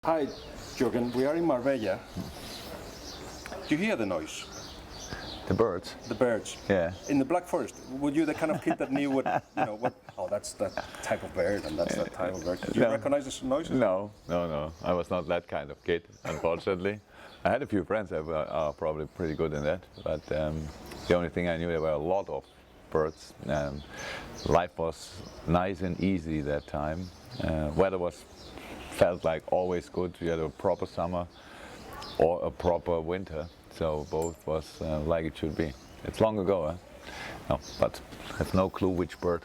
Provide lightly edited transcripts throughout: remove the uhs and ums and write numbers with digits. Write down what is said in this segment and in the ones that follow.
Hi, Jürgen. We are in Marbella. Do you hear the noise? The birds? The birds. Yeah. In the Black Forest, were you the kind of kid that knew what, oh, that's that type of bird and that's that type of bird? Did you recognize this noise? No. I was not that kind of kid, unfortunately. I had a few friends that are probably pretty good in that, but the only thing I knew, there were a lot of birds. Life was nice and easy that time. Weather felt like always good. We had a proper summer or a proper winter, so both was like it should be. It's long ago, huh? No, but I have no clue which bird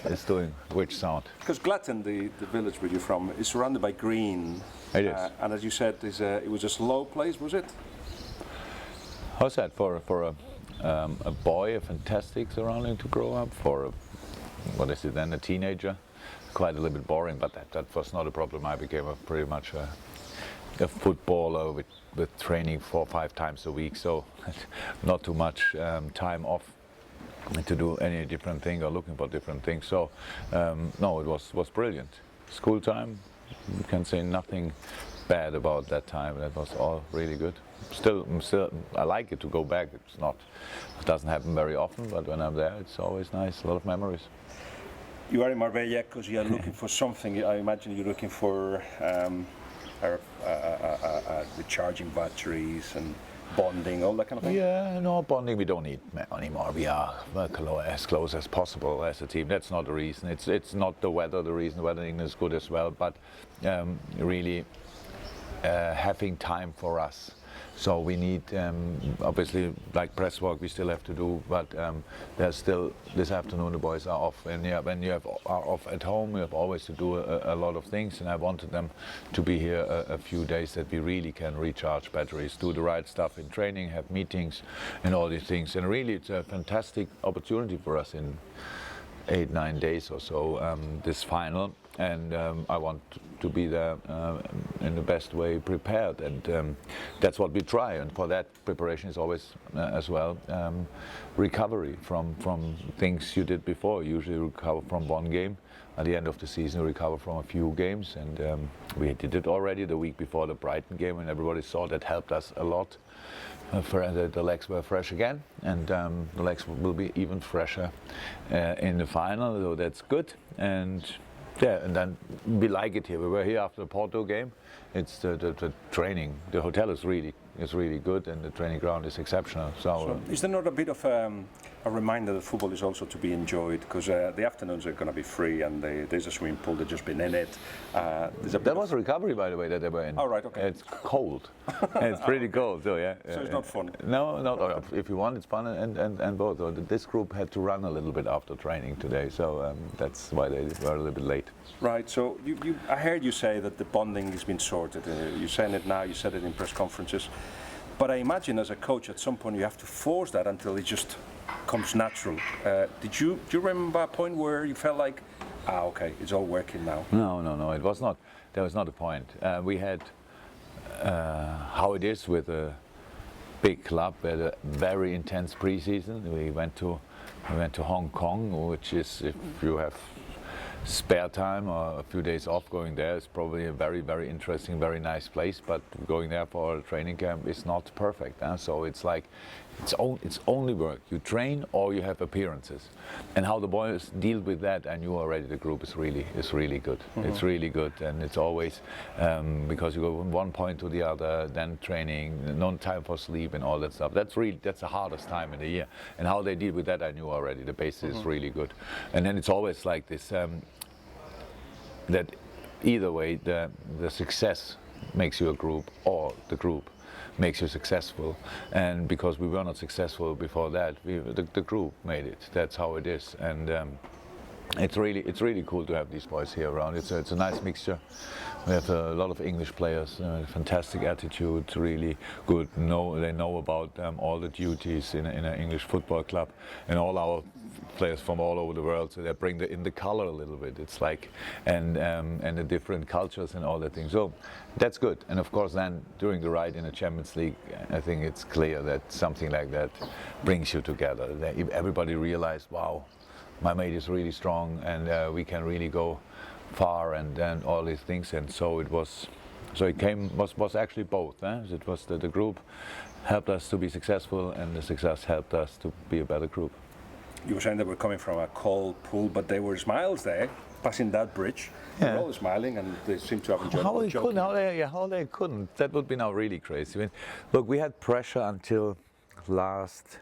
is doing which sound. Because Glatten, the village where you're from, is surrounded by green. It is. And as you said, it was a slow place, was it? How's that for a boy, a fantastic surrounding to grow up? For what is it then, a teenager? Quite a little bit boring, but that was not a problem. I became pretty much a footballer with training 4 or 5 times a week, so not too much time off to do any different thing or looking for different things. So no, it was brilliant. School time, you can say nothing bad about that time. That was all really good. Still, I like it to go back. It doesn't happen very often, but when I'm there, it's always nice. A lot of memories. You are in Marbella because you are looking for something. I imagine you're looking for recharging batteries and bonding, all that kind of thing. Yeah, no, bonding we don't need anymore. We are as close as possible as a team. That's not the reason. It's not the weather. The reason weathering is good as well, but really having time for us. So we need, obviously, like press work we still have to do, but there's still, this afternoon the boys are off, and when you are off at home, you have always to do a lot of things, and I wanted them to be here a few days that we really can recharge batteries, do the right stuff in training, have meetings, and all these things. And really, it's a fantastic opportunity for us in 8-9 days or so, this final. And I want to be there in the best way prepared, and that's what we try. And for that, preparation is always as well recovery from things you did before. Usually recover from one game. At the end of the season, recover from a few games, and we did it already the week before the Brighton game, and everybody saw that helped us a lot. The legs were fresh again, and the legs will be even fresher in the final, so that's good. And yeah, and then we like it here. We were here after the Porto game. It's the training. The hotel is really good, and the training ground is exceptional. So is there not a bit of a reminder that football is also to be enjoyed? Because the afternoons are going to be free, and there's a swimming pool. They've just been in it. That was a recovery, by the way, that they were in. Oh, right, okay. It's cold. It's pretty cold, so yeah. So it's not fun. No. If you want, it's fun and both. So this group had to run a little bit after training today, so that's why they were a little bit late. Right. So I heard you say that the bonding has been sorted. You're saying it now. You said it in press conferences. But I imagine as a coach, at some point you have to force that until it just comes natural. Do you remember a point where you felt like, okay, it's all working now? No. It was not. There was not a point. We had how it is with a big club. We had a very intense preseason. We went to Hong Kong, which is, if you have spare time or a few days off, going there is probably a very, very interesting, very nice place, but going there for a training camp is not perfect. So it's like it's only work. You train or you have appearances, and how the boys deal with that, I knew already. The group is really good. Mm-hmm. It's really good, and it's always because you go from one point to the other, then training, no time for sleep and all that stuff. That's the hardest time in the year, and how they deal with that, I knew already. The base is really good, and then it's always like this. That either way, the success makes you a group, or the group makes you successful. And because we were not successful before that, the group made it. That's how it is. And it's really cool to have these boys here around. It's a nice mixture. We have a lot of English players, fantastic attitude, really good. They know about all the duties in an English football club, and all our players from all over the world. So they bring in the color a little bit. It's like and the different cultures and all that thing. So that's good. And of course, then during the ride in the Champions League, I think it's clear that something like that brings you together. That everybody realized, wow, my mate is really strong, and we can really go far, and all these things. And so it was So it was actually both. It was the group helped us to be successful, and the success helped us to be a better group. You were saying they were coming from a cold pool, but there were smiles there, passing that bridge. Yeah. They were all smiling, and they seemed to have enjoyed How it. they couldn't? That would be now really crazy. I mean, look, we had pressure until last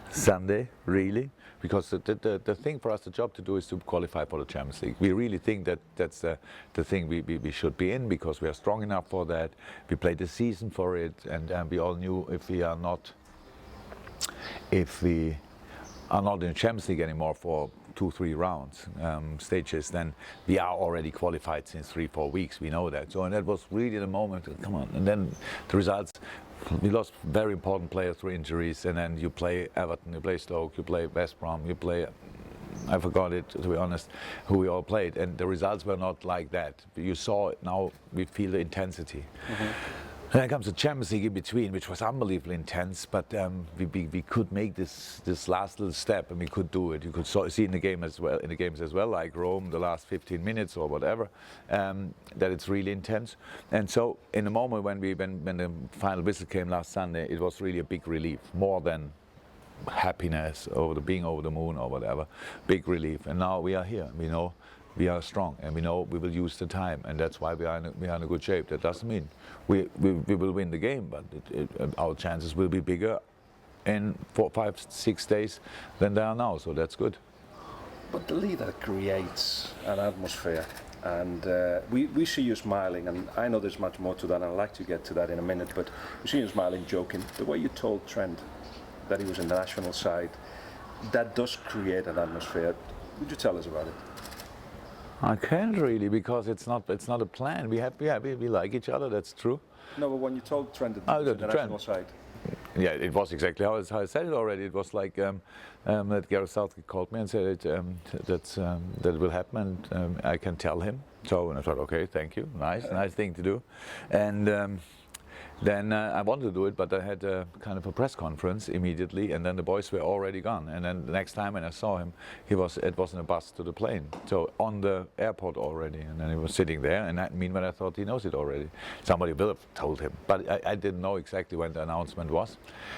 Sunday, really, because the thing for us, the job to do is to qualify for the Champions League. We really think that that's the thing we should be in, because we are strong enough for that. We played the season for it, and we all knew if we are not in the Champions League anymore for 2-3 rounds stages, then we are already qualified since 3-4 weeks. We know that. So, and that was really the moment. Come on, and then the results. We lost very important players through injuries, and then you play Everton, you play Stoke, you play West Brom, you play, I forgot it, to be honest, who we all played, and the results were not like that. You saw it now, we feel the intensity. Then comes the Champions League in between, which was unbelievably intense, but we could make this last little step, and we could do it. You could see in the games as well, like Rome, the last 15 minutes or whatever, that it's really intense. And so, in the moment when the final whistle came last Sunday, it was really a big relief, more than happiness over being over the moon or whatever. Big relief. And now we are here. We know we are strong, and we know we will use the time, and that's why we are in a good shape. That doesn't mean we will win the game, but our chances will be bigger in 4, 5, 6 days than they are now, so that's good. But the leader creates an atmosphere, and we see you smiling, and I know there's much more to that, and I'd like to get to that in a minute, but we see you smiling, joking. The way you told Trent that he was in the national side, that does create an atmosphere. Would you tell us about it? I can't really, because it's not a plan. We like each other. That's true. No, but when you told Trent that he was in the national side. Yeah, it was exactly how I said it already. It was like that Gareth Southgate called me and said that will happen, and I can tell him. So, and I thought, okay, thank you, nice thing to do, and. Then I wanted to do it, but I had a kind of a press conference immediately, and then the boys were already gone. And then the next time when I saw him, it was in a bus to the plane, so on the airport already. And then he was sitting there, and meanwhile I thought he knows it already. Somebody will have told him, but I didn't know exactly when the announcement was,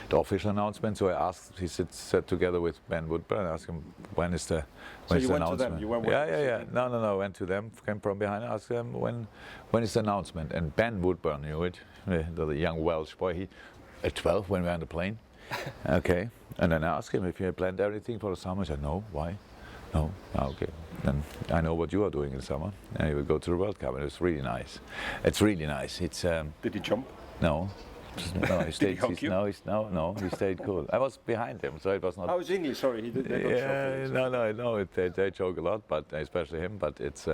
the official announcement. So I asked. He sat together with Ben Woodburn. I asked him when is the announcement. To them. You went with yeah. No. I went to them. Came from behind. I asked them when is the announcement, and Ben Woodburn knew it. The young Welsh boy, at 12 when we were on the plane. Okay, and then I asked him if he had planned everything for the summer. He said, no, why? No, okay, then I know what you are doing in the summer. And he would go to the World Cup, and it's really nice. It's really nice. It's. Did he jump? No. No, he stayed. Did he hug you? No, he stayed cool. I was behind him, so it was not. I was English. Sorry, he did. Yeah, no. They joke a lot, but especially him. But it's.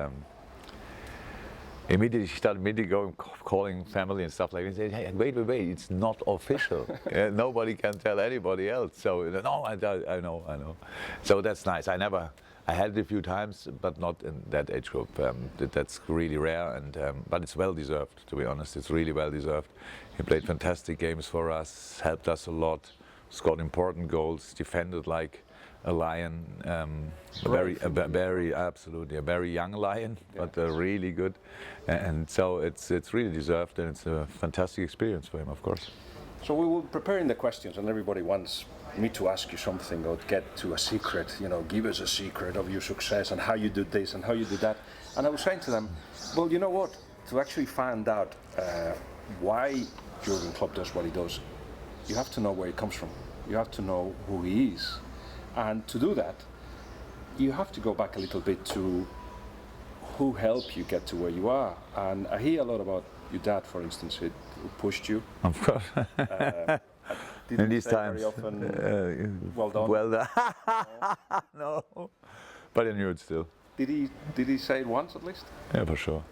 Immediately she started calling family and stuff like that. Said, hey, wait, it's not official. Nobody can tell anybody else. So no, I know. So that's nice. I had it a few times, but not in that age group. That's really rare, and but it's well deserved. To be honest, it's really well deserved. He played fantastic games for us, helped us a lot, scored important goals, defended like a lion, a very young lion, but really good, and so it's really deserved, and it's a fantastic experience for him, of course. So we were preparing the questions, and everybody wants me to ask you something or get to a secret. Give us a secret of your success and how you do this and how you do that. And I was saying to them, well, you know what? To actually find out why Jurgen Klopp does what he does, you have to know where he comes from. You have to know who he is. And to do that, you have to go back a little bit to who helped you get to where you are. And I hear a lot about your dad, for instance, who pushed you. Of course. In these times. Very often, well done. Well done. No, but I knew it still. Did he say it once at least? Yeah, for sure.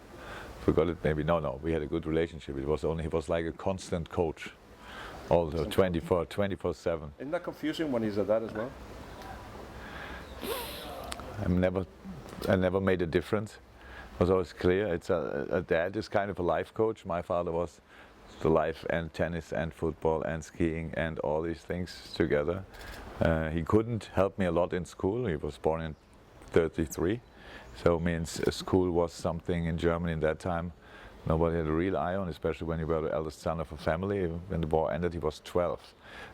Forgot it maybe. No. We had a good relationship. He was like a constant coach. Also 24/7. Isn't that confusing when he's at that as well? I never made a difference. It was always clear. It's a dad is kind of a life coach. My father was the life and tennis and football and skiing and all these things together. He couldn't help me a lot in school. He was born in 1933, so means school was something in Germany in that time nobody had a real eye on, especially when you were the eldest son of a family. When the war ended, he was 12.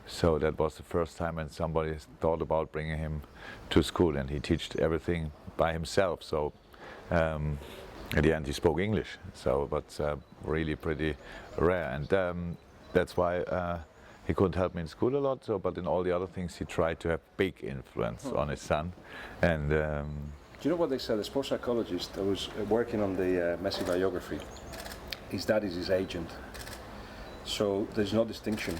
So that was the first time when somebody thought about bringing him to school, and he taught everything by himself. So at the end he spoke English, so but really pretty rare, and that's why he couldn't help me in school a lot. So, but in all the other things, he tried to have big influence on his son. And do you know what they said? A sports psychologist that was working on the Messi biography. His dad is his agent, so there's no distinction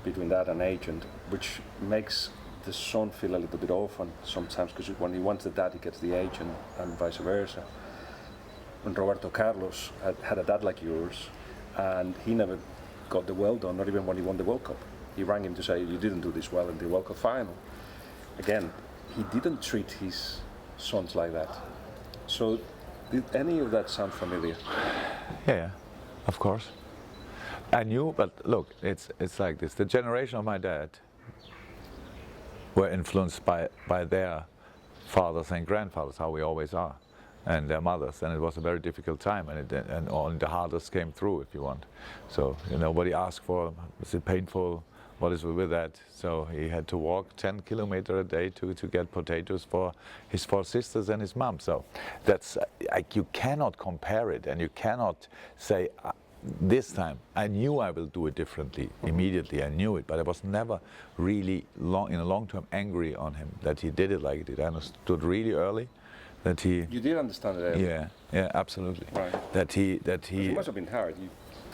between that and agent, which makes the son feel a little bit orphan sometimes, because when he wants the dad, he gets the agent, and vice versa. When Roberto Carlos had a dad like yours, and he never got the well done, not even when he won the World Cup. He rang him to say, you didn't do this well in the World Cup final. Again, he didn't treat his sons like that. So did any of that sound familiar? yeah, of course. I knew, but look, it's like this. The generation of my dad were influenced by their fathers and grandfathers, how we always are, and their mothers, and it was a very difficult time, and only the hardest came through, if you want. So nobody asked for, was it painful, what is with that? So he had to walk 10 kilometers a day to get potatoes for his 4 sisters and his mom. So that's like, you cannot compare it, and you cannot say, this time I knew I will do it differently. Immediately I knew it, but I was never really in a long term angry on him that he did it like he did. I understood really early that he... You did understand it early? Yeah, absolutely. Right. That he... It must have been hard.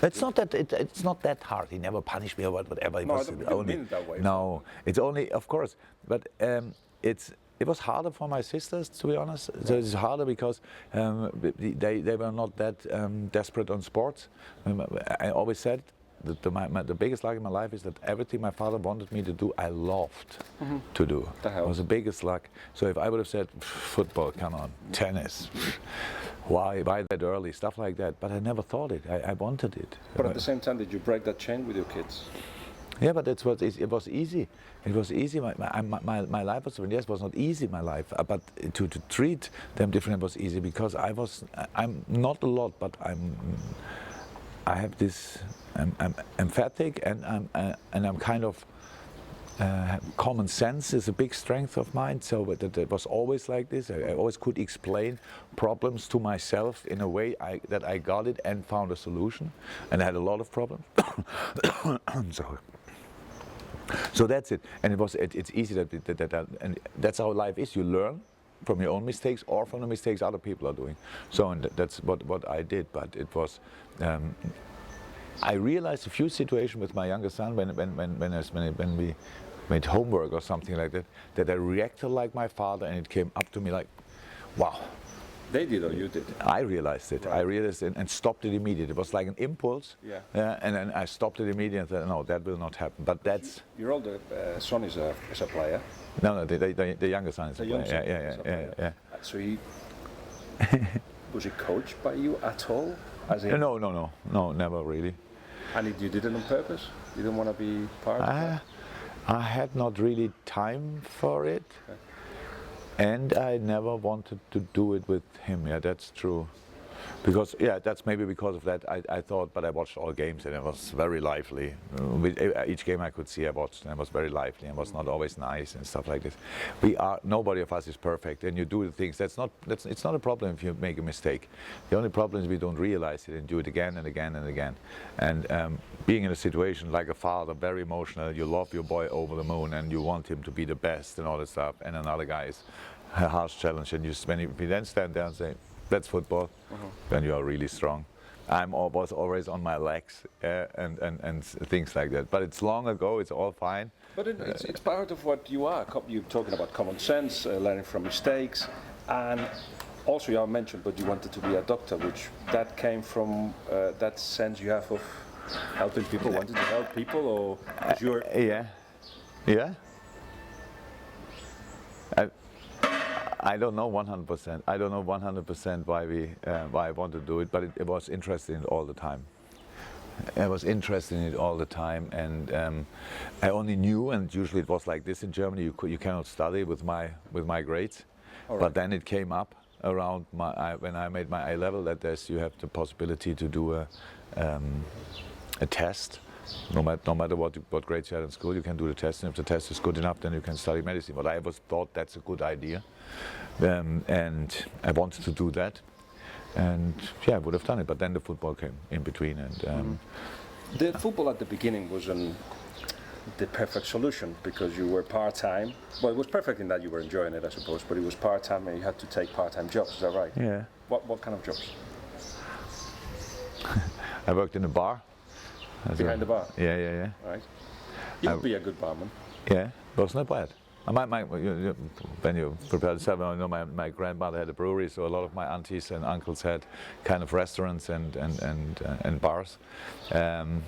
It's not that it's not that hard. He never punished me or whatever. No, I didn't mean it that way. No, it's only, of course, but it was harder for my sisters, to be honest. So it's harder because they were not that desperate on sports. I always said that the biggest luck in my life is that everything my father wanted me to do, I loved to do. It was the biggest luck. So if I would have said, football, come on, tennis, why that early, stuff like that. But I never thought it. I wanted it. But at the same time, did you break that chain with your kids? Yeah, but it was easy. It was easy. My life was not easy. My life, but to treat them different was easy because I'm not a lot, but I have this. I'm emphatic, and I'm kind of. Common sense is a big strength of mine, so it was always like this. I always could explain problems to myself in a way that I got it and found a solution, and I had a lot of problems. So that's it, and it's easy and that's how life is. You learn from your own mistakes or from the mistakes other people are doing. So and that's what I did, but it was. I realized a few situations with my younger son when we made homework or something like that I reacted like my father, and it came up to me like, wow. They did or you did? I realized it. Right. I realized it and stopped it immediately. It was like an impulse. Yeah. And then I stopped it immediately and said, no, that will not happen. But that's... Your older son is a player? No, the younger son is a player. Yeah. So he... was he coached by you at all? As in, No, never really. And you did it on purpose? You didn't want to be part of that? I had not really time for it, and I never wanted to do it with him. Yeah, that's true. Because that's maybe because of that. I thought, but I watched all games and it was very lively. With each game I could see, I watched, and it was very lively and was not always nice and stuff like this. Nobody of us is perfect, and you do the things. It's not a problem if you make a mistake. The only problem is we don't realize it and do it again and again and again. And being in a situation like a father, very emotional, you love your boy over the moon and you want him to be the best and all that stuff, and another guy is a harsh challenge, and if you then stand there and say, that's football, then you are really strong. Was always on my legs and things like that. But it's long ago, it's all fine. But it's part of what you are. You're talking about common sense, learning from mistakes, and also you mentioned, but you wanted to be a doctor, which that came from that sense you have of helping people, wanting to help people, or your... Yeah. I don't know 100%. I don't know 100% why I want to do it, but it was interested in it all the time. I was interested in it all the time, and I only knew, and usually it was like this in Germany. You cannot study with my grades, but then it came up around when I made my A level that you have the possibility to do a test. No matter what grades you had in school, you can do the test, and if the test is good enough, then you can study medicine. But I always thought that's a good idea, and I wanted to do that, and yeah, I would have done it. But then the football came in between, and the football at the beginning wasn't the perfect solution because you were part-time. Well, it was perfect in that you were enjoying it, I suppose, but it was part-time and you had to take part-time jobs. Is that right? Yeah. What kind of jobs? I worked in a bar. Behind the bar? Yeah. Right. You would be a good barman. Yeah, but it's not bad. When you prepare the sermon, you know, my grandmother had a brewery, so a lot of my aunties and uncles had kind of restaurants and bars. And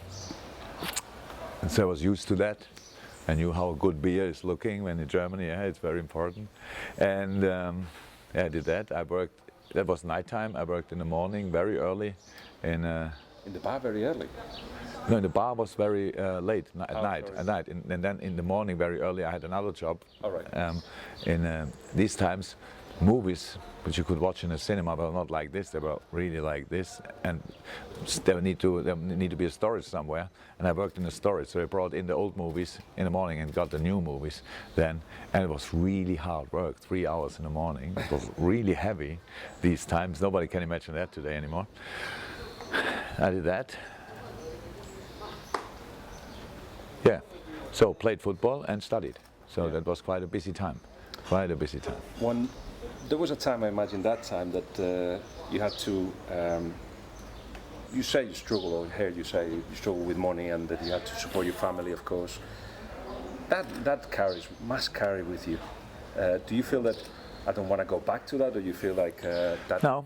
so I was used to that. I knew how good beer is looking when in Germany, yeah, it's very important. And I did that. That was nighttime. I worked in the morning very early in the bar very early? No, the bar was very late at Sorry. night, and then in the morning very early I had another job. All right. In these times, movies which you could watch in a cinema were not like this. They were really like this, and there need to be a storage somewhere. And I worked in a storage, so I brought in the old movies in the morning and got the new movies then. And it was really hard work, 3 hours in the morning. It was really heavy these times. Nobody can imagine that today anymore. I did that. Yeah, so played football and studied. So that was quite a busy time. There was a time, I imagine that time, that you had to, you say you struggle, or here you say you struggle with money and that you had to support your family, of course. That must carry with you. Do you feel that I don't want to go back to that, or you feel like that? No,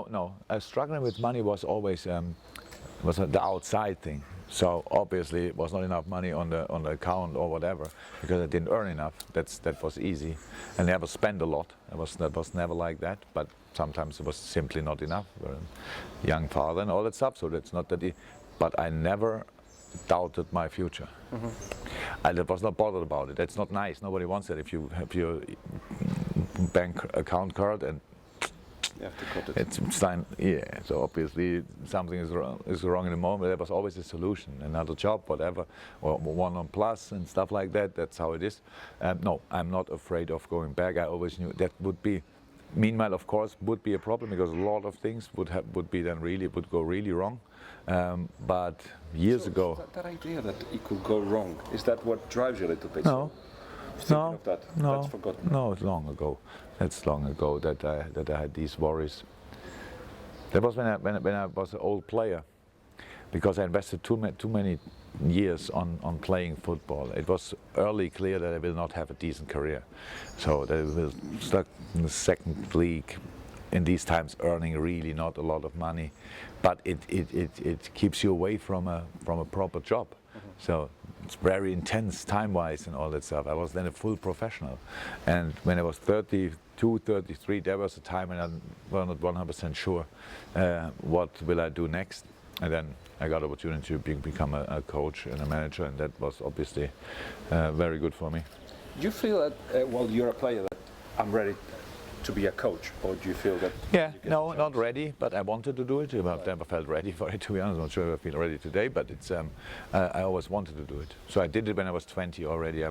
no. Struggling with money was always was the outside thing. So obviously it was not enough money on the account or whatever because I didn't earn enough. That was easy. I never spent a lot. That was never like that. But sometimes it was simply not enough. We're a young father and all that stuff. So that's not that. But I never doubted my future. I was not bothered about it. That's not nice. Nobody wants it. If you have your bank account card and you have to cut it. it's time, yeah. So obviously something is wrong in the moment. There was always a solution, another job, whatever, or one on plus and stuff like that. That's how it is. No, I'm not afraid of going back. I always knew that would be. Meanwhile, of course, would be a problem because a lot of things would go really wrong. But years ago, that idea that it could go wrong, is that what drives you a little bit? No. Thinking of that, that's forgotten. No, it's long ago. That's long ago that I had these worries. That was when I was an old player, because I invested too many years on playing football. It was early clear that I will not have a decent career, so that I will stuck in the second league. In these times, earning really not a lot of money, but it keeps you away from a proper job. So it's very intense time-wise and all that stuff. I was then a full professional, and when I was 32, 33, there was a time when I was not 100% sure what will I do next. And then I got an opportunity to become a coach and a manager, and that was obviously very good for me. Do you feel that while you're a player that I'm ready to be a coach, or do you feel that? Yeah, no, not ready, but I wanted to do it. I've never felt ready for it, to be honest. I'm not sure if I feel ready today, but it's I always wanted to do it. So I did it when I was 20 already. I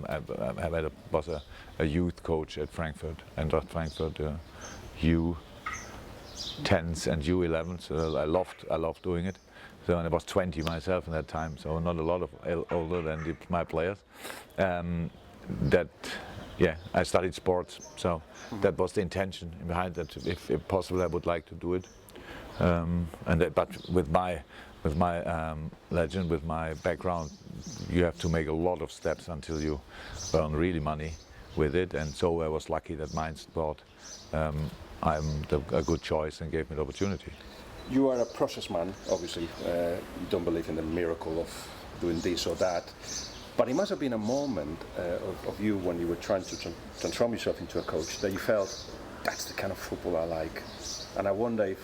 was a youth coach at Frankfurt, and at Frankfurt U10s and U11s. So I loved doing it. So and I was 20 myself in that time, so not a lot of older than my players. Yeah, I studied sports, so that was the intention behind that. If possible, I would like to do it. But with my legend, with my background, you have to make a lot of steps until you earn really money with it. And so I was lucky that Mainz thought I'm a good choice and gave me the opportunity. You are a process man, obviously. You don't believe in the miracle of doing this or that. But it must have been a moment of you when you were trying to transform yourself into a coach that you felt, that's the kind of football I like. And I wonder if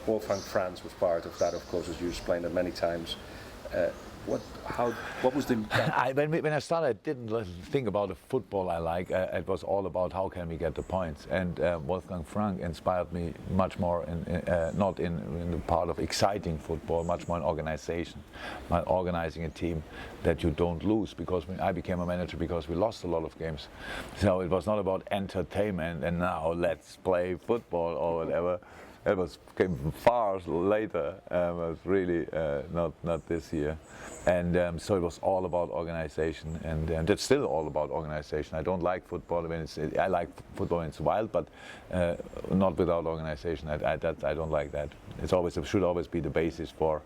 Wolfgang Franz was part of that, of course, as you explained it many times. What was the? When I started, I didn't think about the football I like. It was all about how can we get the points. And Wolfgang Frank inspired me much more, not in the part of exciting football, much more in organization, organizing a team that you don't lose. Because when I became a manager, because we lost a lot of games, so it was not about entertainment and now let's play football or whatever. It came far later. It was really not this year, and so it was all about organization, and it's still all about organization. I don't like football when I like football when it's wild, but not without organization. I don't like that. It should always be the basis for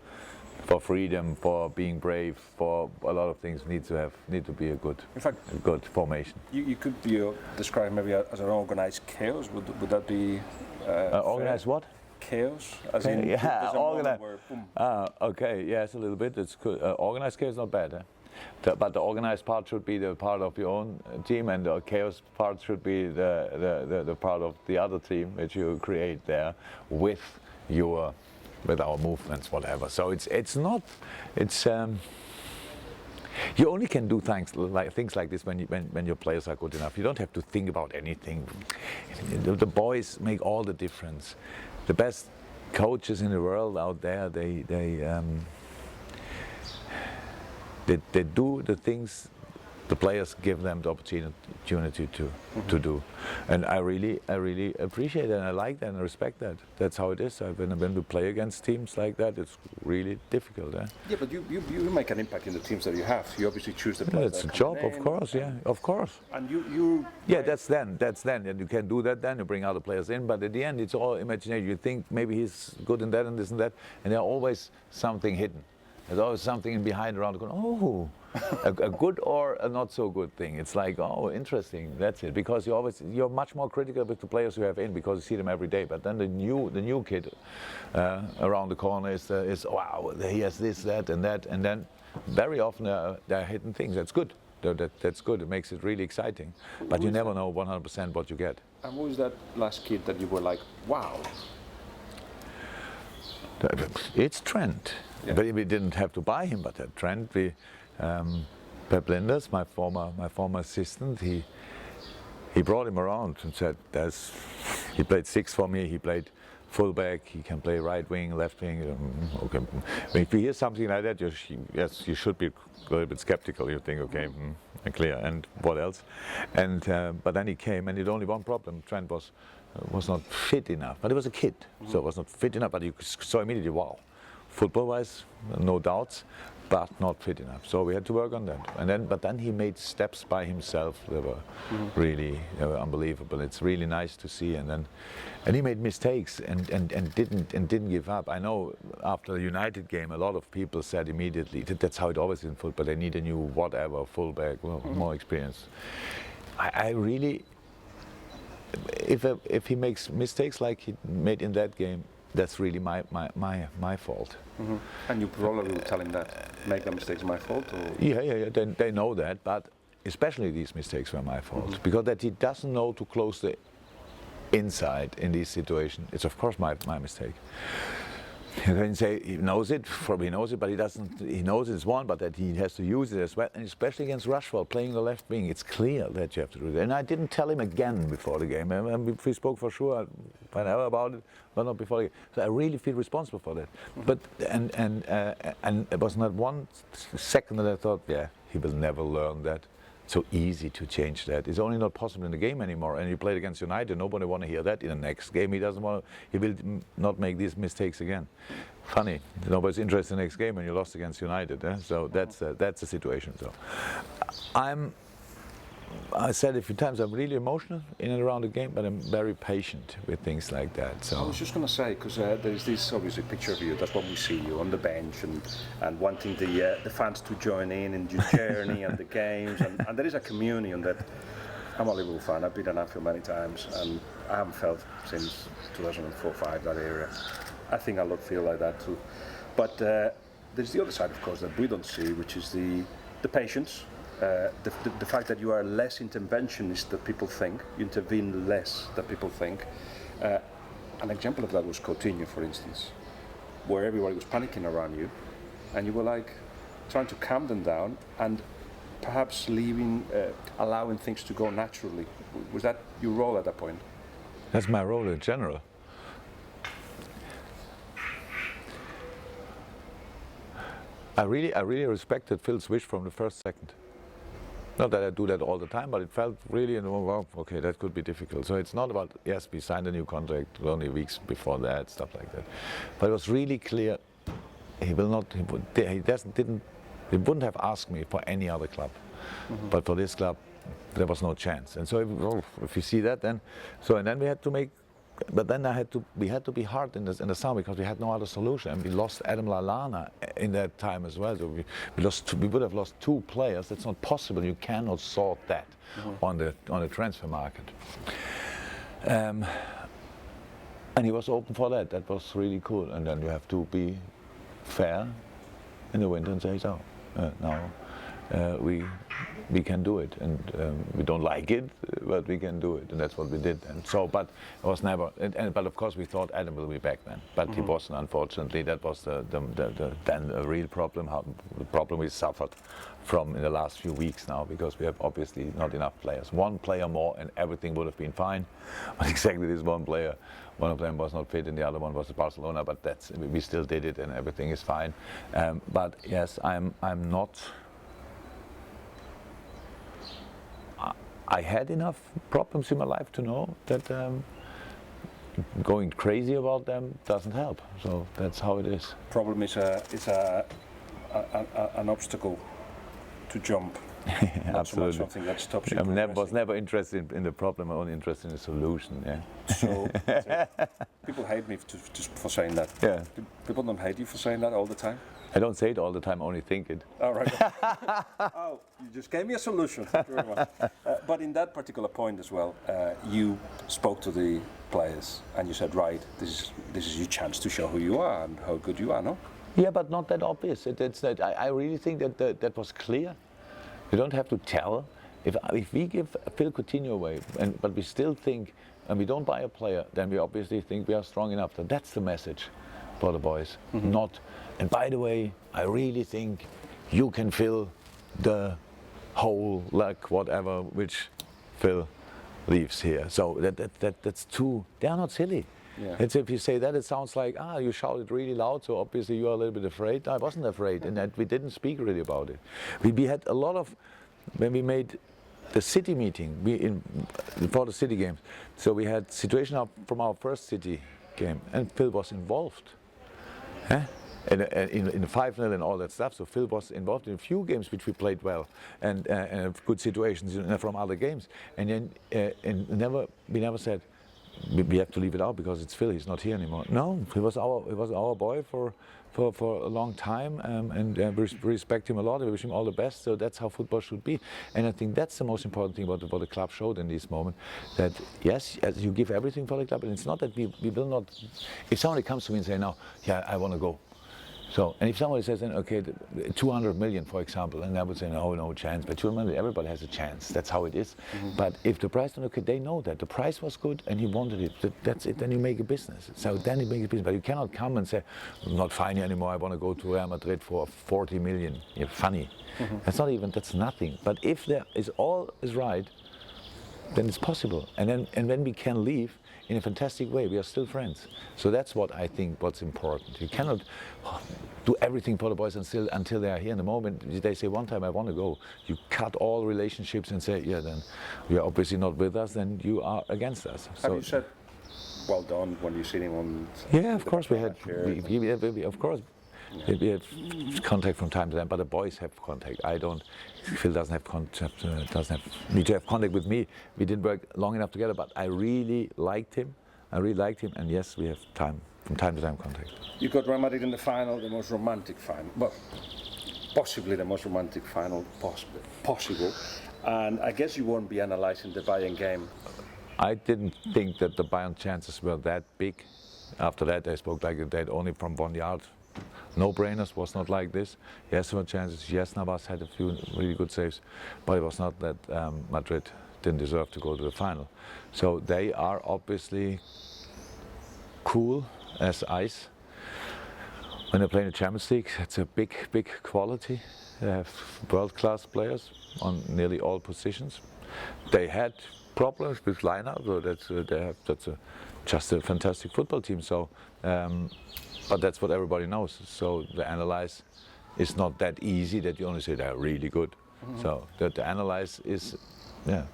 freedom, for being brave, for a lot of things need to be a good formation. You could be described maybe as an organized chaos. Would that be? Organized what? Chaos, as in organized. Okay, yes, a little bit. It's good. Organized chaos is not bad, but the organized part should be the part of your own team, and the chaos part should be the part of the other team which you create there with our movements, whatever. So it's not. You only can do things like this when your players are good enough. You don't have to think about anything. The boys make all the difference. The best coaches in the world out there, they do the things the players give them the opportunity to do, and I really appreciate it, and I like that and I respect that. That's how it is. When we play against teams like that, it's really difficult. Yeah, but you make an impact in the teams that you have. You obviously choose the players. It's a job, of course. Yeah, of course. And you. Yeah, that's then, and you can do that. Then you bring other players in, but at the end, it's all imagination. You think maybe he's good in that and this and that, and there's always something hidden. There's always something in behind around the corner. Oh, a good or a not so good thing. It's like, oh, interesting. That's it. Because you're much more critical with the players you have in because you see them every day. But then the new kid around the corner is wow, he has this, that, and then very often there are hidden things. That's good. That's good. It makes it really exciting. But you never know 100% what you get. And who was that last kid that you were like, wow? It's Trent. Yeah. But we didn't have to buy him, but at Trent, Pep Linders, my former assistant, he brought him around and said, he played 6 for me, he played fullback, he can play right wing, left wing. Okay. If you hear something like that, you should be a little bit skeptical. You think, okay, clear, and what else? And but then he came, and it only one problem: Trent was not fit enough. But he was a kid, so it was not fit enough. But you saw immediately, wow. Football-wise, no doubts, but not fit enough. So we had to work on that. But then he made steps by himself that were really unbelievable. It's really nice to see. And he made mistakes and didn't give up. I know after the United game, a lot of people said immediately that's how it always is in football. They need a new whatever fullback, more experience. I really, if he makes mistakes like he made in that game, that's really my fault. And you probably will tell him that, make the mistakes my fault? Or? Yeah. They know that, but especially these mistakes were my fault. Because that he doesn't know to close the inside in this situation, it's of course my mistake. You can say he knows it, probably knows it, but he doesn't. He knows it's one, but that he has to use it as well, and especially against Rashford, playing the left wing. It's clear that you have to do that. And I didn't tell him again before the game. We spoke for sure whenever about it, but not before the game. So I really feel responsible for that. But and it was not 1 second that I thought, yeah, he will never learn that. So easy to change that. It's only not possible in the game anymore. And you played against United. Nobody want to hear that. In the next game, he doesn't want to. He will not make these mistakes again. Funny. Nobody's interested in the next game when you lost against United. So that's the situation. So I said a few times, I'm really emotional in and around the game, but I'm very patient with things like that. So I was just going to say, because there's this obviously picture of you, that's what we see you on the bench and wanting the fans to join in your journey and the games, and there is a community on that. I'm a Liverpool fan, I've been an Anfield many times, and I haven't felt since 2004-05 that area. I think I'll feel like that too. But there's the other side, of course, that we don't see, which is the patience. The fact that you are less interventionist than people think, you intervene less than people think. An example of that was Coutinho, for instance, where everybody was panicking around you, and you were like, trying to calm them down and perhaps leaving, allowing things to go naturally. Was that your role at that point? That's my role in general. I really respected Phil's wish from the first second. Not that I do that all the time, but it felt really, well, okay, that could be difficult. So it's not about, yes, we signed a new contract only weeks before that, stuff like that. But it was really clear he wouldn't have asked me for any other club. But for this club, there was no chance. And so if you see that, then, and then we had to make, but then we had to be hard in the summer because we had no other solution, and we lost Adam Lallana in that time as well. So we would have lost 2 players. That's not possible. You cannot sort that on the transfer market. And he was open for that. That was really cool. And then you have to be fair in the winter and say, so now we can do it, and we don't like it, but we can do it, and that's what we did. And so, but it was never. But of course, we thought Adam will be back then, but he wasn't. Unfortunately, that was then a real problem. The problem we suffered from in the last few weeks now, because we have obviously not enough players. 1 player more, and everything would have been fine. But exactly this 1 player, one of them was not fit, and the other one was Barcelona. But we still did it, and everything is fine. But yes, I'm not. I had enough problems in my life to know that going crazy about them doesn't help. So that's how it is. Problem is an obstacle to jump. Not Absolutely. so much something that stops you. I was never interested in the problem. I'm only interested in the solution. Yeah. So people hate me for saying that. Yeah. People don't hate you for saying that all the time. I don't say it all the time. I only think it. All right. Oh, you just gave me a solution. Thank you very much. But in that particular point as well, you spoke to the players and you said, right, this is your chance to show who you are and how good you are, no? Yeah, but not that obvious. I really think that was clear. You don't have to tell. If we give Phil Coutinho away, but we still think, and we don't buy a player, then we obviously think we are strong enough. So that's the message for the boys. Not. And by the way, I really think you can fill the hole, like whatever, which Phil leaves here. So that's too. They are not silly. Yeah. It's, if you say that, it sounds like you shouted really loud, so obviously you are a little bit afraid. I wasn't afraid, and that we didn't speak really about it. We had a lot of, when we made the city meeting, for the city games. So we had situation from our first city game, and Phil was involved. In the 5-0 and all that stuff, so Phil was involved in a few games which we played well, and good situations from other games. And then we never said we have to leave it out because it's Phil. He's not here anymore. No, he was our boy for a long time, and we respect him a lot. We wish him all the best. So that's how football should be. And I think that's the most important thing what the club showed in this moment. That yes, as you give everything for the club, and it's not that we will not. If somebody comes to me and say, "No, yeah, I want to go." So, and if somebody says, then, okay, 200 million, for example, and I would say, no chance. But 200 million, everybody has a chance. That's how it is. But if the price, okay, they know that the price was good and he wanted it. That's it. Then you make a business. So then you make a business. But you cannot come and say, I'm not funny anymore. I want to go to Real Madrid for 40 million. You're funny. That's not even. That's nothing. But if there is all is right, then it's possible. And when we can leave in a fantastic way, we are still friends. So that's what I think what's important. You cannot do everything for the boys until they are here. In the moment they say one time I want to go, you cut all relationships and say, yeah, then you are obviously not with us, then you are against us. Have you said well done when you see him on? Yeah, of course we had. Of course. We have contact from time to time, but the boys have contact. I don't. Phil doesn't have contact. Need to have contact with me. We didn't work long enough together, but I really liked him. And yes, we have from time to time contact. You got Real Madrid in the final, the most romantic final, well, possibly the most romantic final possible. And I guess you won't be analysing the Bayern game. I didn't think that the Bayern chances were that big. After that, they spoke like that only from 1 yard. No-brainers, was not like this. Yes, there were chances. Yes, Navas had a few really good saves, but it was not that Madrid didn't deserve to go to the final. So they are obviously cool as ice. When they play in the Champions League, it's a big quality. They have world-class players on nearly all positions. They had problems with lineup, so that's just a fantastic football team. So, but that's what everybody knows. So the analyze is not that easy that you only say they're really good. So the analyze is, yeah,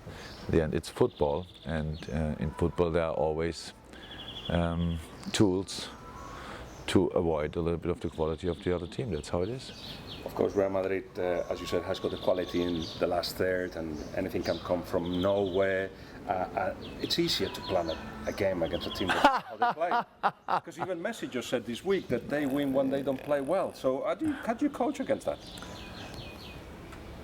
in the end it's football, and in football there are always tools to avoid a little bit of the quality of the other team. That's how it is. Of course, Real Madrid, as you said, has got the quality in the last third, and anything can come from nowhere. It's easier to plan a game against a team that's how they play. Because even Messi just said this week that they win when they don't play well. So how do you coach against that?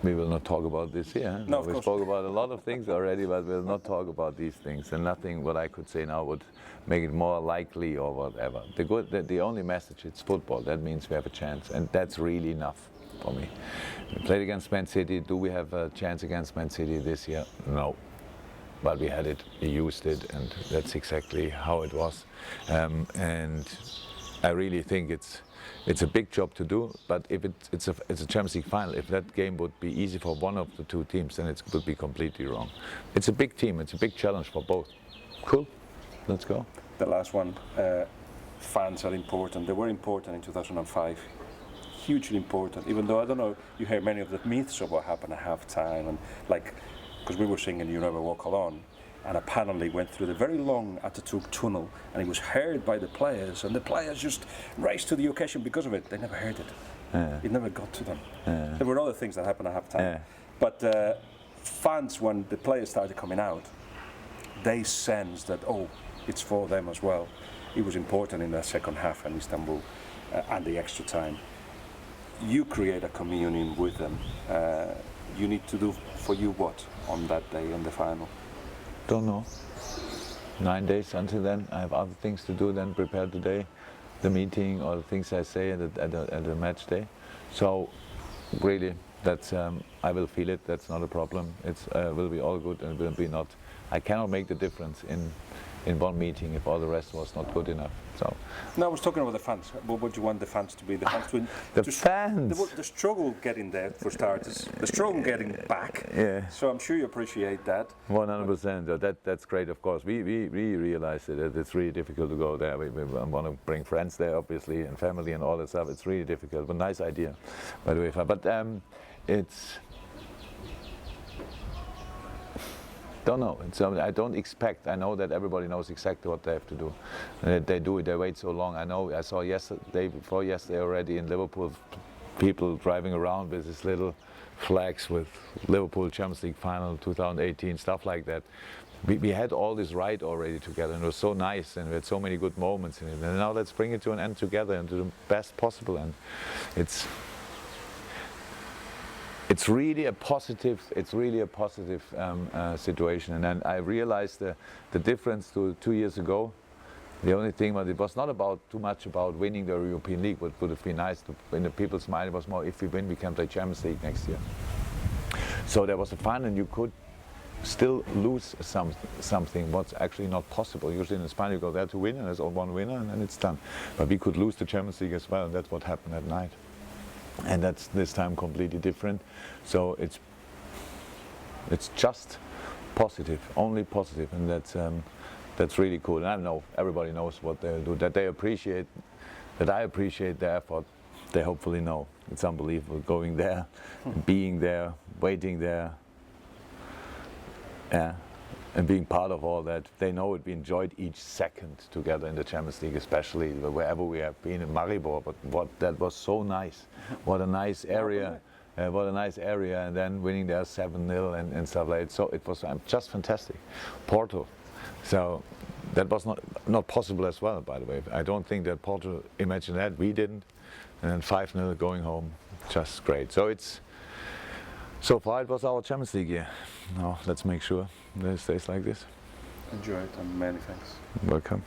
We will not talk about this here. No, of we course. spoke about a lot of things already, but we'll not talk about these things. And nothing what I could say now would make it more likely or whatever. The only message, it's football. That means we have a chance, and that's really enough for me. We played against Man City. Do we have a chance against Man City this year? No. But we had it, we used it, and that's exactly how it was. And I really think it's a big job to do, but if it's a Champions League final, if that game would be easy for one of the two teams, then it would be completely wrong. It's a big team, it's a big challenge for both. Cool, let's go. The last one, fans are important. They were important in 2005, hugely important. Even though I don't know, you hear many of the myths of what happened at halftime, and like, because we were singing "You Never Walk Alone," and apparently went through the very long Atatürk tunnel, and it was heard by the players, and the players just raced to the occasion because of it. They never heard it. It never got to them. There were other things that happened at halftime. But fans, when the players started coming out, they sensed that, oh, it's for them as well. It was important in the second half in Istanbul and the extra time. You create a communion with them. You need to do for you what on that day in the final? Don't know. 9 days until then. I have other things to do than prepare today, the meeting or the things I say at the match day. So really, that's I will feel it. That's not a problem. It will be all good, and it will be not. I cannot make the difference in one meeting if all the rest was not good enough. So. No, I was talking about the fans. What would you want the fans to be? The fans fans. The struggle getting there for starters. The struggle getting back. Yeah. So I'm sure you appreciate that. 100%. That's great. Of course, we realize that it's really difficult to go there. We want to bring friends there, obviously, and family and all that stuff. It's really difficult. But nice idea, by the way. But it's. Don't know. I don't expect. I know that everybody knows exactly what they have to do. They do it. They wait so long. I know. I saw yesterday already in Liverpool, people driving around with these little flags with Liverpool Champions League final 2018, stuff like that. We had all this right already together, and it was so nice, and we had so many good moments in it. And now let's bring it to an end together and to the best possible. And it's really a positive. It's really a positive situation. And then I realized the difference to 2 years ago. The only thing was it was not about too much about winning the European League. What would have been nice in the people's mind, it was more if we win, we can play Champions League next year. So there was a fun, and you could still lose something. What's actually not possible. Usually in Spain you go there to win, and there's one winner, and then it's done. But we could lose the Champions League as well, and that's what happened at night. And that's this time completely different. So it's just positive, only positive, and that's really cool. And I know everybody knows what they'll do. That they appreciate, that I appreciate their effort. They hopefully know. It's unbelievable going there, being there, waiting there, and being part of all that. They know it. We enjoyed each second together in the Champions League, especially wherever we have been in Maribor. But that was so nice. What a nice area. What a nice area. And then winning there 7-0 and stuff like that. So it was just fantastic. Porto. So that was not possible as well, by the way. I don't think that Porto imagined that. We didn't. And then 5-0 going home. Just great. So far it was our Champions League year. Now let's make sure that it stays like this. Enjoy it, and many thanks. Welcome.